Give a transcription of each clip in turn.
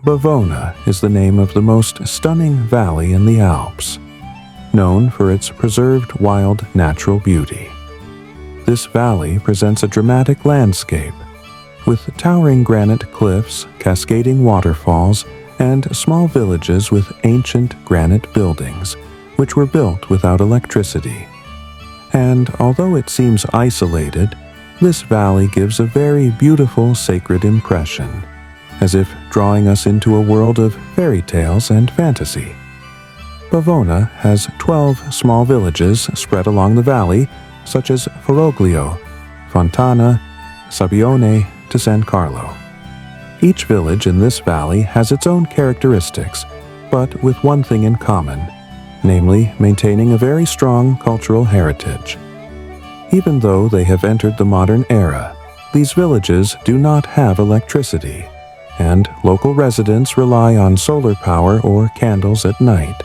Bavona is the name of the most stunning valley in the Alps, known for its preserved wild natural beauty. This valley presents a dramatic landscape, with towering granite cliffs, cascading waterfalls, and small villages with ancient granite buildings, which were built without electricity. And although it seems isolated, this valley gives a very beautiful sacred impression, as if drawing us into a world of fairy tales and fantasy. Bavona has 12 small villages spread along the valley, such as Foroglio, Fontana, Sabbione to San Carlo. Each village in this valley has its own characteristics, but with one thing in common, namely maintaining a very strong cultural heritage. Even though they have entered the modern era, these villages do not have electricity, and local residents rely on solar power or candles at night.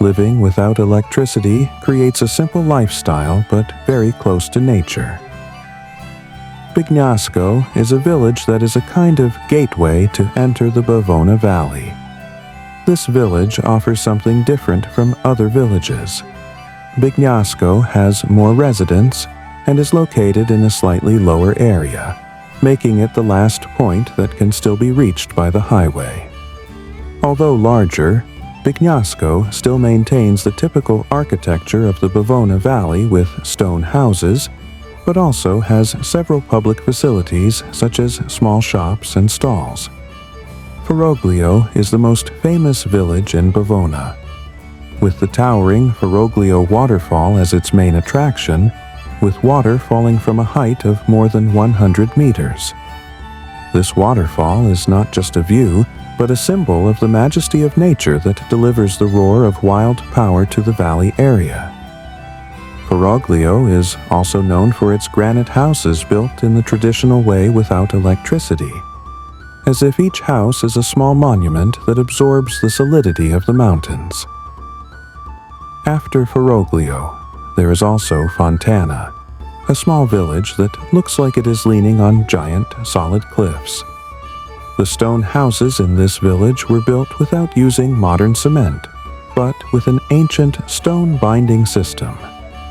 Living without electricity creates a simple lifestyle but very close to nature. Bignasco is a village that is a kind of gateway to enter the Bavona Valley. This village offers something different from other villages. Bignasco has more residents and is located in a slightly lower area, making it the last point that can still be reached by the highway. Although larger, Bignasco still maintains the typical architecture of the Bavona Valley with stone houses, but also has several public facilities such as small shops and stalls. Foroglio is the most famous village in Bavona. With the towering Foroglio waterfall as its main attraction, with water falling from a height of more than 100 meters. This waterfall is not just a view, but a symbol of the majesty of nature that delivers the roar of wild power to the valley area. Foroglio is also known for its granite houses built in the traditional way without electricity, as if each house is a small monument that absorbs the solidity of the mountains. After Foroglio, there is also Fontana, a small village that looks like it is leaning on giant, solid cliffs. The stone houses in this village were built without using modern cement, but with an ancient stone binding system,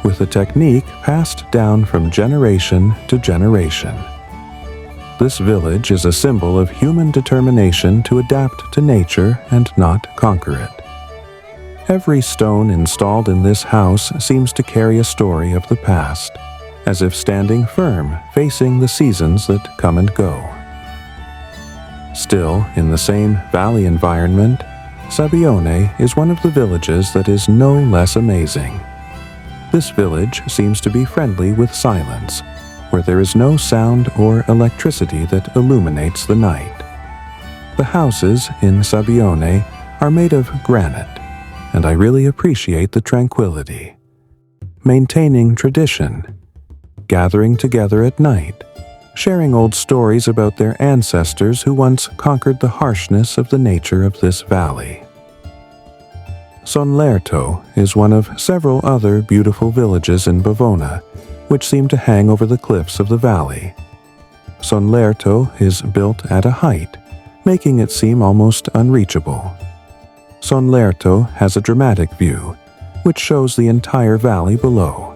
with a technique passed down from generation to generation. This village is a symbol of human determination to adapt to nature and not conquer it. Every stone installed in this house seems to carry a story of the past, as if standing firm, facing the seasons that come and go. Still, in the same valley environment, Sabbione is one of the villages that is no less amazing. This village seems to be friendly with silence, where there is no sound or electricity that illuminates the night. The houses in Sabbione are made of granite, and I really appreciate the tranquility. Maintaining tradition, gathering together at night, sharing old stories about their ancestors who once conquered the harshness of the nature of this valley. Sonogno is one of several other beautiful villages in Bavona, which seem to hang over the cliffs of the valley. Sonogno is built at a height, making it seem almost unreachable. Sonogno has a dramatic view, which shows the entire valley below.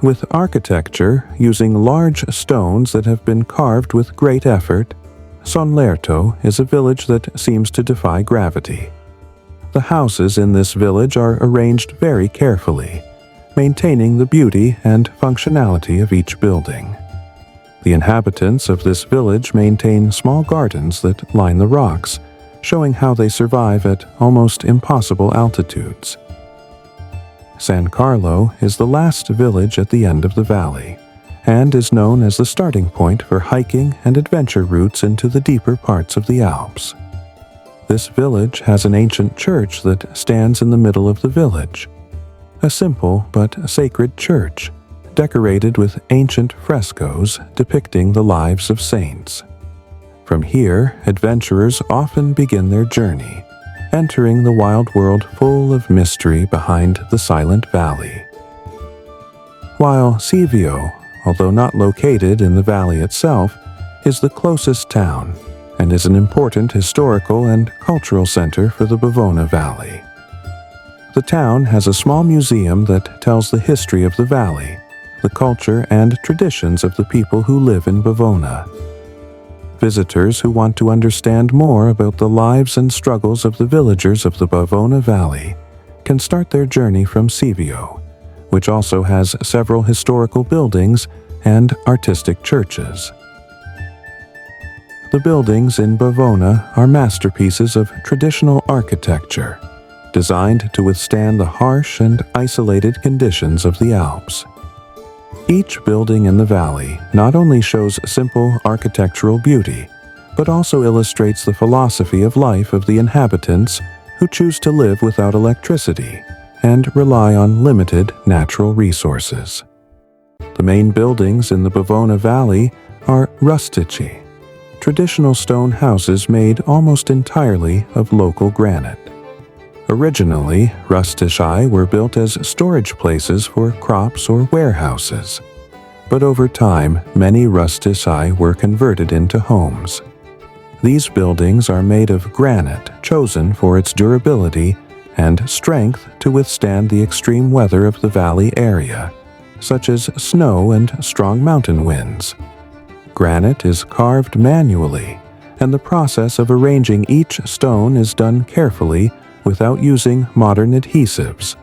With architecture using large stones that have been carved with great effort, Sonogno is a village that seems to defy gravity. The houses in this village are arranged very carefully, maintaining the beauty and functionality of each building. The inhabitants of this village maintain small gardens that line the rocks, showing how they survive at almost impossible altitudes. San Carlo is the last village at the end of the valley, and is known as the starting point for hiking and adventure routes into the deeper parts of the Alps. This village has an ancient church that stands in the middle of the village, a simple but sacred church, decorated with ancient frescoes depicting the lives of saints. From here, adventurers often begin their journey, entering the wild world full of mystery behind the silent valley. While Sivio, although not located in the valley itself, is the closest town, and is an important historical and cultural center for the Bavona Valley. The town has a small museum that tells the history of the valley, the culture and traditions of the people who live in Bavona. Visitors who want to understand more about the lives and struggles of the villagers of the Bavona Valley can start their journey from Sivio, which also has several historical buildings and artistic churches. The buildings in Bavona are masterpieces of traditional architecture, designed to withstand the harsh and isolated conditions of the Alps. Each building in the valley not only shows simple architectural beauty, but also illustrates the philosophy of life of the inhabitants who choose to live without electricity and rely on limited natural resources. The main buildings in the Bavona Valley are Rustici, traditional stone houses made almost entirely of local granite. Originally, Rustici were built as storage places for crops or warehouses, but over time many Rustici were converted into homes. These buildings are made of granite chosen for its durability and strength to withstand the extreme weather of the valley area, such as snow and strong mountain winds. Granite is carved manually, and the process of arranging each stone is done carefully without using modern adhesives,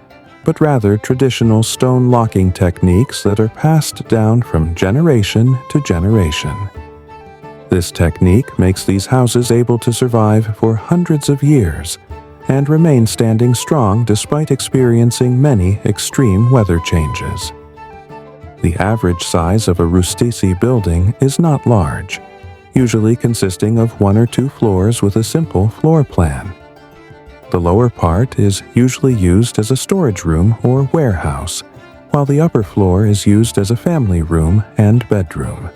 but rather traditional stone locking techniques that are passed down from generation to generation. This technique makes these houses able to survive for hundreds of years and remain standing strong despite experiencing many extreme weather changes. The average size of a Rustici building is not large, usually consisting of 1 or 2 floors with a simple floor plan. The lower part is usually used as a storage room or warehouse, while the upper floor is used as a family room and bedroom.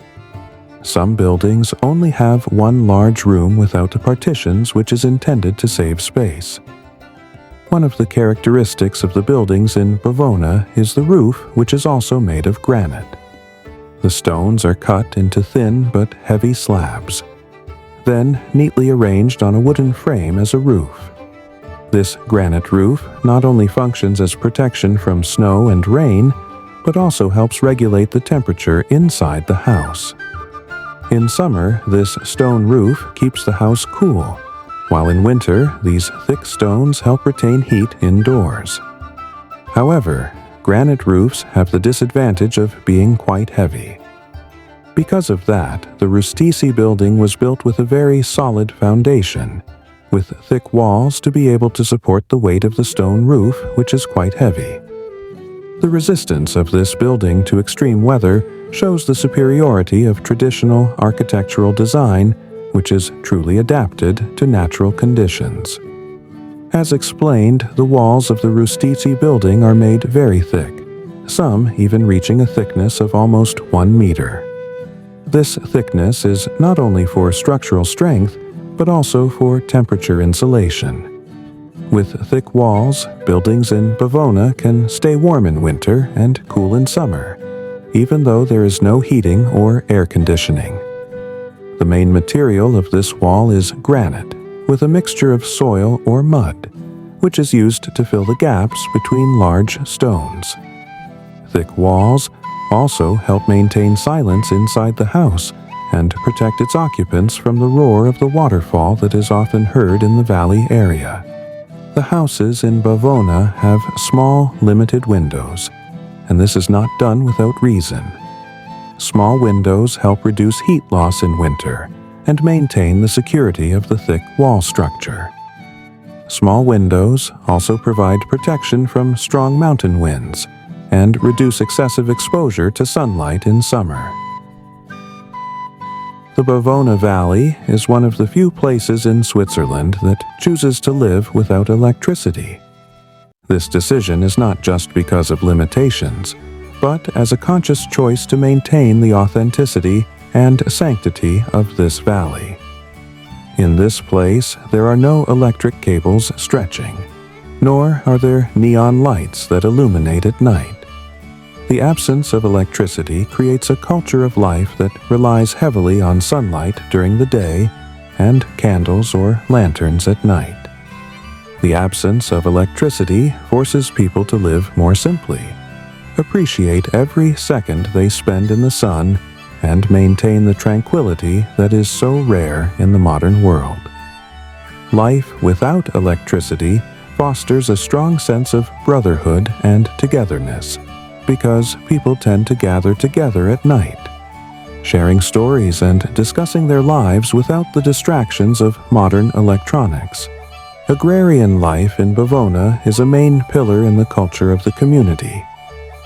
Some buildings only have one large room without the partitions, which is intended to save space. One of the characteristics of the buildings in Bavona is the roof, which is also made of granite. The stones are cut into thin but heavy slabs, then neatly arranged on a wooden frame as a roof. This granite roof not only functions as protection from snow and rain, but also helps regulate the temperature inside the house. In summer, this stone roof keeps the house cool, while in winter, these thick stones help retain heat indoors. However, granite roofs have the disadvantage of being quite heavy. Because of that, the Rustici building was built with a very solid foundation, with thick walls to be able to support the weight of the stone roof, which is quite heavy. The resistance of this building to extreme weather shows the superiority of traditional architectural design, which is truly adapted to natural conditions. As explained, the walls of the Rustici building are made very thick, some even reaching a thickness of almost 1 meter. This thickness is not only for structural strength, but also for temperature insulation. With thick walls, buildings in Bavona can stay warm in winter and cool in summer, even though there is no heating or air conditioning. The main material of this wall is granite, with a mixture of soil or mud, which is used to fill the gaps between large stones. Thick walls also help maintain silence inside the house and protect its occupants from the roar of the waterfall that is often heard in the valley area. The houses in Bavona have small, limited windows, and this is not done without reason. Small windows help reduce heat loss in winter and maintain the security of the thick wall structure. Small windows also provide protection from strong mountain winds and reduce excessive exposure to sunlight in summer. The Bavona Valley is one of the few places in Switzerland that chooses to live without electricity. This decision is not just because of limitations, but as a conscious choice to maintain the authenticity and sanctity of this valley. In this place, there are no electric cables stretching, nor are there neon lights that illuminate at night. The absence of electricity creates a culture of life that relies heavily on sunlight during the day and candles or lanterns at night. The absence of electricity forces people to live more simply, appreciate every second they spend in the sun, and maintain the tranquility that is so rare in the modern world. Life without electricity fosters a strong sense of brotherhood and togetherness, because people tend to gather together at night, sharing stories and discussing their lives without the distractions of modern electronics. Agrarian life in Bavona is a main pillar in the culture of the community.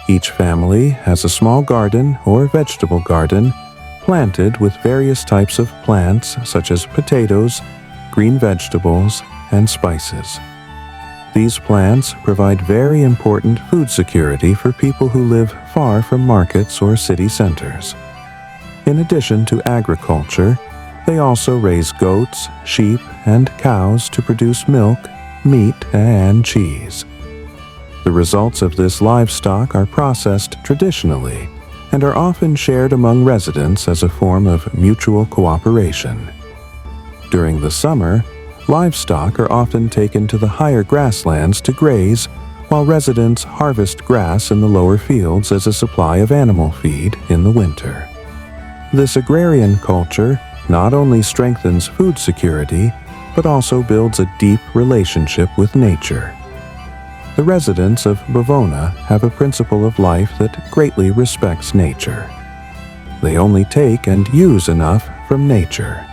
Each family has a small garden or vegetable garden planted with various types of plants such as potatoes, green vegetables, and spices. These plants provide very important food security for people who live far from markets or city centers. In addition to agriculture, they also raise goats, sheep, and cows to produce milk, meat, and cheese. The results of this livestock are processed traditionally and are often shared among residents as a form of mutual cooperation. During the summer, livestock are often taken to the higher grasslands to graze, while residents harvest grass in the lower fields as a supply of animal feed in the winter. This agrarian culture not only strengthens food security, but also builds a deep relationship with nature. The residents of Bavona have a principle of life that greatly respects nature. They only take and use enough from nature.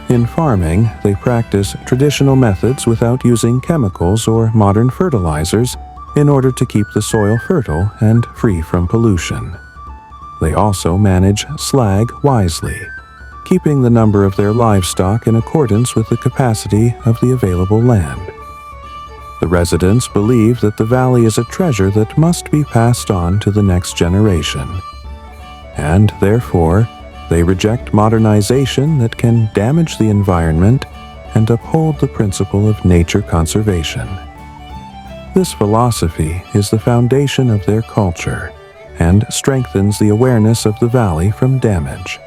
In farming, they practice traditional methods without using chemicals or modern fertilizers in order to keep the soil fertile and free from pollution. They also manage slag wisely, keeping the number of their livestock in accordance with the capacity of the available land. The residents believe that the valley is a treasure that must be passed on to the next generation, and therefore they reject modernization that can damage the environment and uphold the principle of nature conservation. This philosophy is the foundation of their culture and strengthens the awareness of the valley from damage.